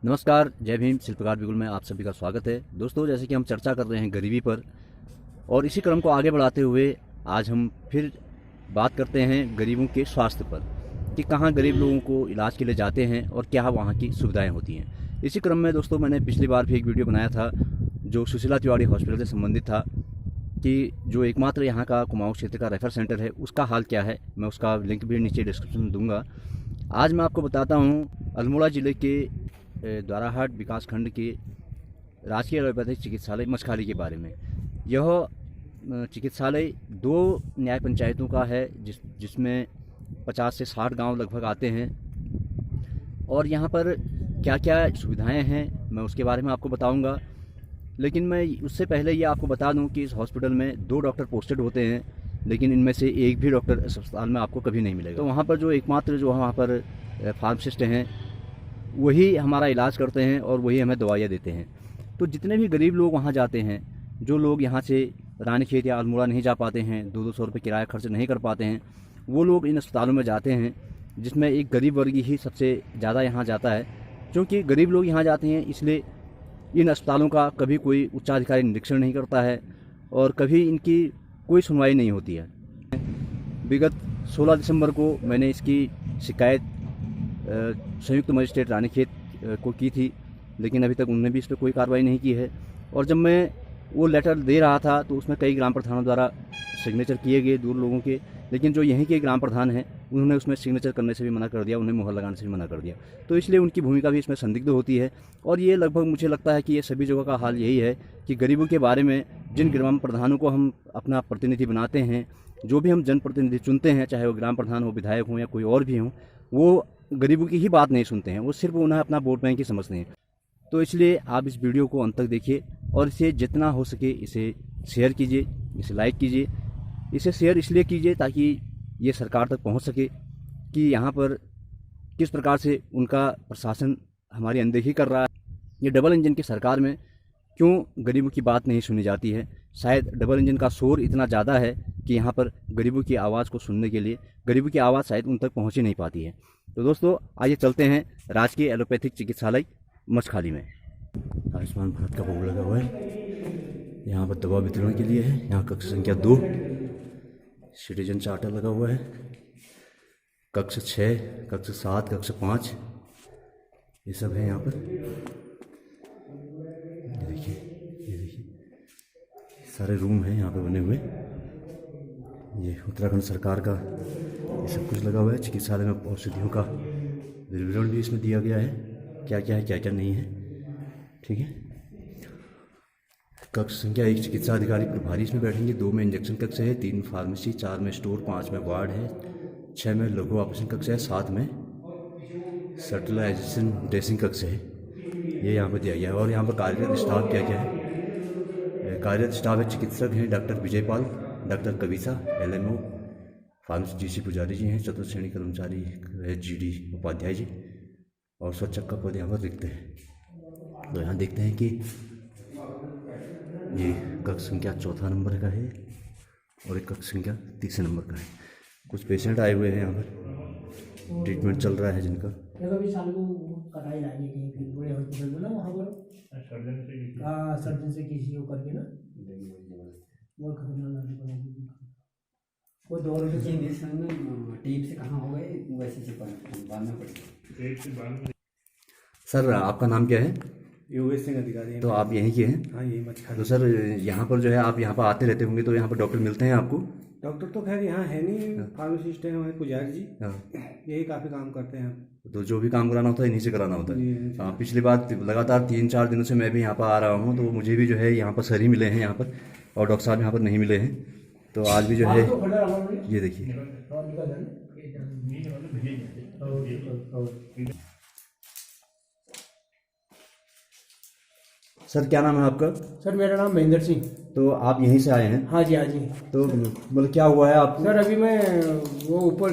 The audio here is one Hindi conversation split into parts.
नमस्कार, जय भीम। शिल्पकार बिगुल में आप सभी का स्वागत है। दोस्तों, जैसे कि हम चर्चा कर रहे हैं गरीबी पर, और इसी क्रम को आगे बढ़ाते हुए आज हम फिर बात करते हैं गरीबों के स्वास्थ्य पर कि कहाँ गरीब लोगों को इलाज के लिए जाते हैं और क्या वहाँ की सुविधाएं होती हैं। इसी क्रम में दोस्तों, मैंने पिछली बार भी एक वीडियो बनाया था जो सुशीला तिवारी हॉस्पिटल से संबंधित था कि जो एकमात्र यहाँ का कुमाऊं क्षेत्र का रेफर सेंटर है उसका हाल क्या है। मैं उसका लिंक भी नीचे डिस्क्रिप्शन में दूंगा। आज मैं आपको बताता हूँ अल्मोड़ा ज़िले के द्वाराहाट विकास खंड के राजकीय एलोपैथिक चिकित्सालय मछखाली के बारे में। यह चिकित्सालय 2 न्याय पंचायतों का है जिसमें 50 से 60 गांव लगभग आते हैं। और यहाँ पर क्या क्या सुविधाएं हैं मैं उसके बारे में आपको बताऊंगा। लेकिन मैं उससे पहले ये आपको बता दूं कि इस हॉस्पिटल में 2 डॉक्टर पोस्टेड होते हैं, लेकिन इनमें से एक भी डॉक्टर इस अस्पताल में आपको कभी नहीं मिलेगा। तो वहाँ पर जो एकमात्र जो वहाँ पर फार्मासिस्ट हैं वही हमारा इलाज करते हैं और वही हमें दवाइयाँ देते हैं। तो जितने भी गरीब लोग वहाँ जाते हैं, जो लोग यहाँ से रानीखेत या अल्मोड़ा नहीं जा पाते हैं, 200-200 रुपये किराया खर्च नहीं कर पाते हैं, वो लोग इन अस्पतालों में जाते हैं, जिसमें एक गरीब वर्ग ही सबसे ज़्यादा यहाँ जाता है। क्योंकि गरीब लोग यहाँ जाते हैं इसलिए इन अस्पतालों का कभी कोई उच्चाधिकारी निरीक्षण नहीं करता है और कभी इनकी कोई सुनवाई नहीं होती है। विगत 16 दिसंबर को मैंने इसकी शिकायत संयुक्त मजिस्ट्रेट रानीखेत को की थी, लेकिन अभी तक उन्होंने भी इस पर कोई कार्रवाई नहीं की है। और जब मैं वो लेटर दे रहा था तो उसमें कई ग्राम प्रधानों द्वारा सिग्नेचर किए गए दूर लोगों के, लेकिन जो यहीं के ग्राम प्रधान हैं उन्होंने उसमें सिग्नेचर करने से भी मना कर दिया, उन्हें मुहर लगाने से भी मना कर दिया। तो इसलिए उनकी भूमिका भी इसमें संदिग्ध होती है। और ये लगभग मुझे लगता है कि ये सभी जगह का हाल यही है कि गरीबों के बारे में जिन ग्राम प्रधानों को हम अपना प्रतिनिधि बनाते हैं, जो भी हम जनप्रतिनिधि चुनते हैं, चाहे वो ग्राम प्रधान हो, विधायक हो या कोई और भी हो, वो गरीबों की ही बात नहीं सुनते हैं। वो सिर्फ उन्हें अपना वोट बैंक ही समझते हैं। तो इसलिए आप इस वीडियो को अंत तक देखिए और इसे जितना हो सके इसे शेयर कीजिए, इसे लाइक कीजिए। इसे शेयर इसलिए कीजिए ताकि ये सरकार तक पहुंच सके कि यहाँ पर किस प्रकार से उनका प्रशासन हमारी अनदेखी कर रहा है। ये डबल इंजन की सरकार में क्यों गरीबों की बात नहीं सुनी जाती है। शायद डबल इंजन का शोर इतना ज़्यादा है कि यहाँ पर गरीबों की आवाज़ को सुनने के लिए गरीबों की आवाज़ शायद उन तक पहुँच ही नहीं पाती है। तो दोस्तों, आइए चलते हैं राजकीय एलोपैथिक चिकित्सालय मछखाली में। आयुष्मान भारत का बोर्ड लगा हुआ है, यहाँ पर दवा वितरण के लिए है। यहाँ कक्ष संख्या 2 सिटीजन चार्टर लगा हुआ है। कक्ष 6, कक्ष 7, कक्ष 5 ये सब है यहाँ पर। ये देखिए सारे रूम हैं यहाँ पे बने हुए। ये उत्तराखंड सरकार का ये सब कुछ लगा हुआ है। चिकित्सालय में औषधियों का विवरण भी इसमें दिया गया है, क्या क्या है क्या क्या नहीं है। ठीक है। कक्ष संख्या 1 चिकित्सा अधिकारी प्रभारी इसमें बैठेंगे। 2 में इंजेक्शन कक्ष है, 3 फार्मेसी, 4 में स्टोर, 5 में वार्ड है, 6 में लघु ऑपरेशन कक्ष है, 7 में सर्टिलाइजेशन ड्रेसिंग कक्ष है। ये यहाँ पर दिया गया है। और यहाँ पर कार्यरत स्टाफ क्या क्या है। कार्यरत स्टाफ है, चिकित्सक हैं डॉक्टर विजयपाल, डॉक्टर कविता, LMO, फार्मेसी GC पुजारी जी हैं, चतुर्थ श्रेणी कर्मचारी GD उपाध्याय जी, और स्वच्छक का पद यहाँ पर रिक्त है। तो यहाँ देखते हैं कि ये कक्ष संख्या 4 नंबर का है और एक कक्ष संख्या 3 नंबर का है। कुछ पेशेंट आए हुए हैं यहाँ पर, ट्रीटमेंट चल रहा है जिनका। सर्जन से किसी को करके ना वो वो दौड़ के टीप से कहाँ हो गए वैसे से बांधना पड़ेगा। सर, आपका नाम क्या है? योगेश सिंह अधिकारी। तो आप यहीं के हैं? हाँ, यही मछखाली। तो सर, यहाँ पर जो है आप यहाँ पर आते रहते होंगे, तो यहाँ पर डॉक्टर मिलते हैं आपको? डॉक्टर तो खैर यहाँ है नहीं, फार्मासिस्ट है हमारे पुजारी जी। हाँ, यही काफ़ी काम करते हैं। तो जो भी काम कराना होता है इन्हीं से कराना होता है। पिछली बार लगातार 3-4 दिनों से मैं भी यहाँ पर आ रहा हूँ, तो मुझे भी जो है यहाँ पर सर ही मिले हैं यहाँ पर, और डॉक्टर साहब यहाँ पर नहीं मिले हैं। तो आज भी जो है ये देखिए। सर, क्या नाम है आपका? सर, मेरा नाम महेंद्र सिंह। तो आप यहीं से आए हैं? हाँ जी, हाँ जी। तो मतलब क्या हुआ है आपको? सर, अभी मैं वो ऊपर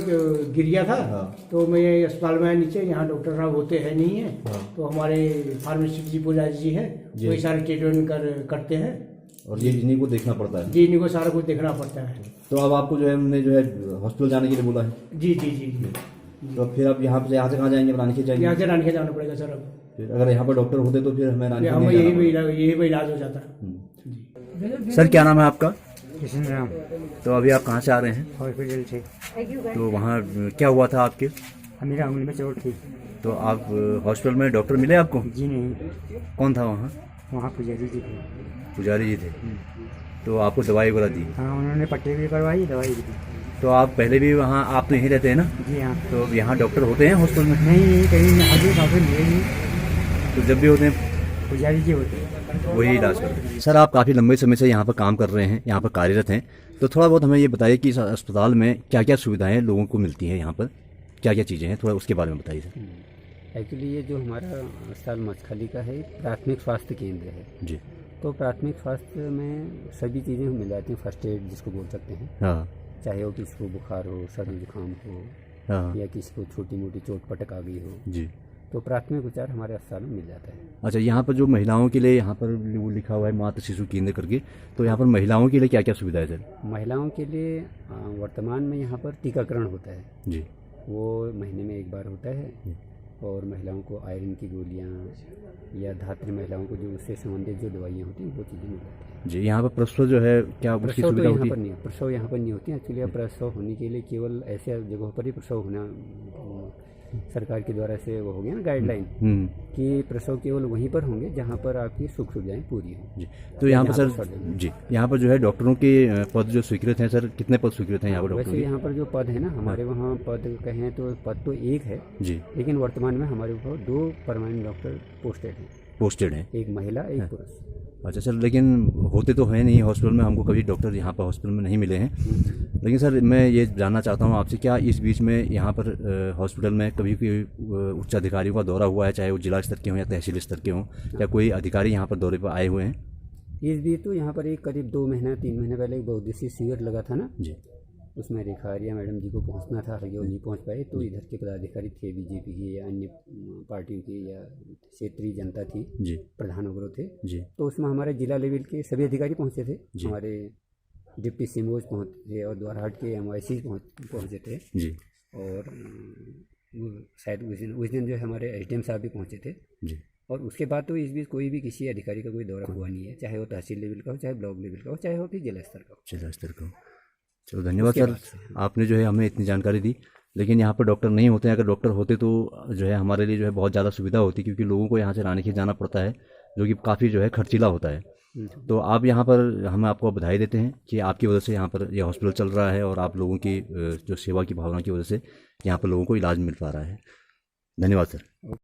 गिर गया था। हाँ। तो मैं अस्पताल में आया नीचे, यहाँ डॉक्टर साहब होते हैं नहीं है। हाँ। तो हमारे फार्मासिस्ट जी पुजारी जी हैं, वही सारे ट्रीटमेंट करते हैं और ये इन्हीं को देखना पड़ता है? जी, इन्हीं को सारा कुछ देखना पड़ता है। तो अब आपको जो है उन्होंने जो है हॉस्पिटल जाने के लिए बोला है? जी जी जी जी। तो फिर आप यहाँ से कहाँ जाएंगे, रानीखेत जाएंगे? यहाँ से रानीखेत जाना पड़ेगा सर अब। फिर अगर यहाँ पर डॉक्टर होते तो फिर हमें रानीखेत हम नहीं जाना यही पे इलाज हो जाता। पड़ता। सर क्या नाम है आपका? किशन राम, तो अभी आप कहाँ से आ रहे हैं? हॉस्पिटल से। तो वहाँ क्या हुआ था आपके? मेरा उंगली में चोट थी। तो आप हॉस्पिटल में डॉक्टर मिले आपको? जी नहीं, कौन था वहाँ? वहाँ पुजारी जी थे। पुजारी जी थे। तो आपको दवाई वगैरह दी? हाँ, उन्होंने पट्टी भी करवाई, दवाई भी दी। तो आप पहले भी वहाँ, आप तो यहीं रहते हैं ना? जी हाँ। तो यहाँ डॉक्टर होते हैं हॉस्पिटल में? नहीं, कहीं हाजिर काफी लिए नहीं, तो जब भी होते हैं पुजारी जी होते हैं। वही इलाज करते हैं। सर आप काफ़ी लंबे समय से यहाँ पर काम कर रहे हैं, यहाँ पर कार्यरत हैं, तो थोड़ा बहुत हमें ये बताइए कि इस अस्पताल में क्या क्या सुविधाएं लोगों को मिलती हैं, यहाँ पर क्या क्या चीज़ें हैं, थोड़ा उसके बारे में बताइए सर। एक्चुअली ये जो हमारा अस्पताल मच्छखाली का है, प्राथमिक स्वास्थ्य केंद्र है। जी। तो प्राथमिक स्वास्थ्य में सभी चीज़ें मिल जाती हैं, फर्स्ट एड जिसको बोल सकते हैं। हाँ चाहे वो किसी को बुखार हो, सर्दी जुकाम हो, हाँ। या किसी को छोटी मोटी चोट पटक आ गई हो, जी। तो प्राथमिक उपचार हमारे अस्पताल में मिल जाता है। अच्छा, यहाँ पर जो महिलाओं के लिए यहाँ पर वो लिखा हुआ है मातृ शिशु केंद्र करके, तो यहाँ पर महिलाओं के लिए क्या क्या सुविधा है सर? महिलाओं के लिए वर्तमान में यहाँ पर टीकाकरण होता है। जी। वो महीने में एक बार होता है, और महिलाओं को आयरन की गोलियाँ या धात्री महिलाओं को जो उससे संबंधित जो दवाइयाँ होती हैं वो चीज़ें मिल जाती हैं। जी। यहाँ पर प्रसव जो है क्या उसकी प्रसव तो सुविधा यहाँ होती पर है? नहीं, प्रसव यहाँ पर नहीं होती है। एक्चुअली अब प्रसव होने के लिए केवल ऐसे जगहों पर ही प्रसव होना सरकार के द्वारा से वो हो गया ना गाइडलाइन, कि प्रसव केवल वहीं पर होंगे जहाँ पर आपकी सुख सुविधाएं पूरी हों। जी। तो यहाँ पर जहाँ सर पर जी, यहाँ पर जो है डॉक्टरों के पद जो स्वीकृत हैं सर, कितने पद स्वीकृत हैं यहाँ पर डॉक्टरों वैसे के? यहाँ पर जो पद है ना हमारे वहाँ पद कहें तो पद तो एक है, जी। लेकिन वर्तमान में हमारे ऊपर 2 परमानेंट डॉक्टर पोस्टेड हैं, पोस्टेड हैं। एक महिला एक पुरुष। अच्छा सर, लेकिन होते तो हैं नहीं हॉस्पिटल में, हमको कभी डॉक्टर यहाँ पर हॉस्पिटल में नहीं मिले हैं। लेकिन सर मैं ये जानना चाहता हूँ आपसे, क्या इस बीच में यहाँ पर हॉस्पिटल में कभी कोई उच्च अधिकारियों का दौरा हुआ है, चाहे वो जिला स्तर के हों या तहसील स्तर के हों, या कोई अधिकारी यहाँ पर दौरे पर आए हुए हैं? इस बीच तो यहाँ पर एक करीब 2 महीना 3 महीने पहले एक बहुउद्देशीय शिविर लगा था ना, जी। उसमें रेखारिया मैडम जी को पहुंचना था, हालांकि वो नहीं पहुंच पाए। तो इधर के पदाधिकारी थे, बीजेपी के या अन्य पार्टियों के या क्षेत्रीय जनता थी, जी। प्रधान वगैरह थे। जी। तो उसमें हमारे जिला लेवल के सभी अधिकारी पहुंचे थे, हमारे डिप्टी सीमोज पहुंचे थे और द्वारहाट के MYC पहुंचे थे। जी। और शायद उस दिन जो है हमारे SDM साहब भी पहुंचे थे। जी। और उसके बाद तो इस बीच कोई भी किसी अधिकारी का कोई दौरा हुआ नहीं है, चाहे वो तहसील लेवल का हो, चाहे ब्लॉक लेवल का हो, चाहे वो फिर जिला स्तर का हो। जिला स्तर का। चलो धन्यवाद सर, आपने जो है हमें इतनी जानकारी दी। लेकिन यहाँ पर डॉक्टर नहीं होते हैं, अगर डॉक्टर होते तो जो है हमारे लिए जो है बहुत ज़्यादा सुविधा होती, क्योंकि लोगों को यहाँ से रानीखेत जाना पड़ता है, जो कि काफ़ी जो है खर्चीला होता है। तो आप यहाँ पर, हम आपको बधाई देते हैं कि आपकी वजह से यहाँ पर यह हॉस्पिटल चल रहा है और आप लोगों की जो सेवा की भावना की वजह से यहाँ पर लोगों को इलाज मिल पा रहा है। धन्यवाद सर।